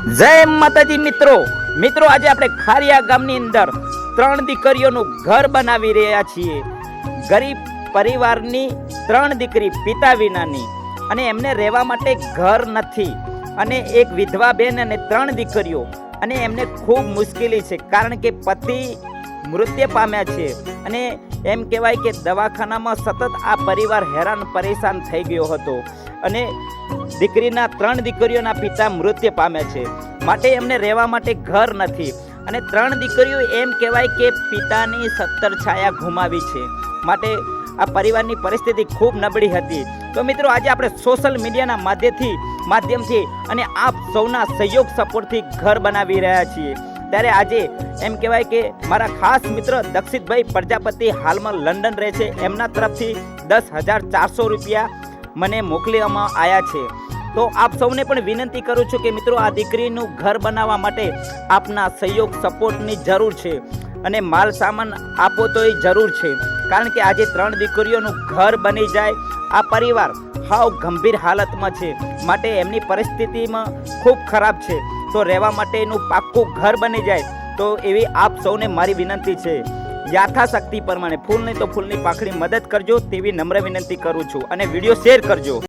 જય માતાજી મિત્રો આજે આપણે ખારિયા ગામની અંદર 3 દીકરીઓનું ઘર બનાવી રહ્યા છીએ। ગરીબ પરિવારની 3 દીકરી પિતા વિનાની, અને એમને રહેવા માટે ઘર નથી, અને એક વિધવા બેન અને 3 દીકરીઓ, અને એમને ખૂબ મુશ્કેલી છે કારણ કે પતિ મૃત્યુ પામ્યા છે, અને એમ કહેવાય કે દવાખાનામાં સતત આ પરિવાર હેરાન પરેશાન થઈ ગયો હતો, અને દીકરીના 3 દીકરીઓના પિતા મૃત્યુ પામ્યા છે, માટે એમને રહેવા માટે ઘર નથી, અને 3 દીકરીઓ એમ કહેવાય કે પિતાની સત્તર છાયા ગુમાવી છે, માટે આ પરિવારની પરિસ્થિતિ ખૂબ નબળી હતી। તો મિત્રો આજે આપણે સોશિયલ મીડિયાના માધ્યમથી અને આપ સૌના સહયોગ સપોર્ટથી ઘર બનાવી રહ્યા છીએ। ત્યારે આજે એમ કહેવાય કે મારા ખાસ મિત્ર દક્ષિતભાઈ પ્રજાપતિ હાલમાં લંડન રહે છે, એમના તરફથી 10,400 રૂપિયા મને મોકલવામાં આવ્યા છે। તો આપ સૌને પણ વિનંતી કરું છું કે મિત્રો આ દીકરીનું ઘર બનાવવા માટે આપના સહયોગ સપોર્ટની જરૂર છે, અને માલ સામાન આપો તો એ જરૂર છે, કારણ કે આજે 3 દીકરીઓનું ઘર બની જાય। આ પરિવાર હાવ ગંભીર હાલતમાં છે, માટે એમની પરિસ્થિતિમાં ખૂબ ખરાબ છે, તો રહેવા માટેનું પાક્કું ઘર બની જાય તો એવી આપ સૌને મારી વિનંતી છે। યથાશક્તિ પ્રમાણે ફૂલ નહીં તો ફૂલની પાંખડી મદદ કરજો તેવી નમ્ર વિનંતી કરું છું, અને વિડીયો શેર કરજો।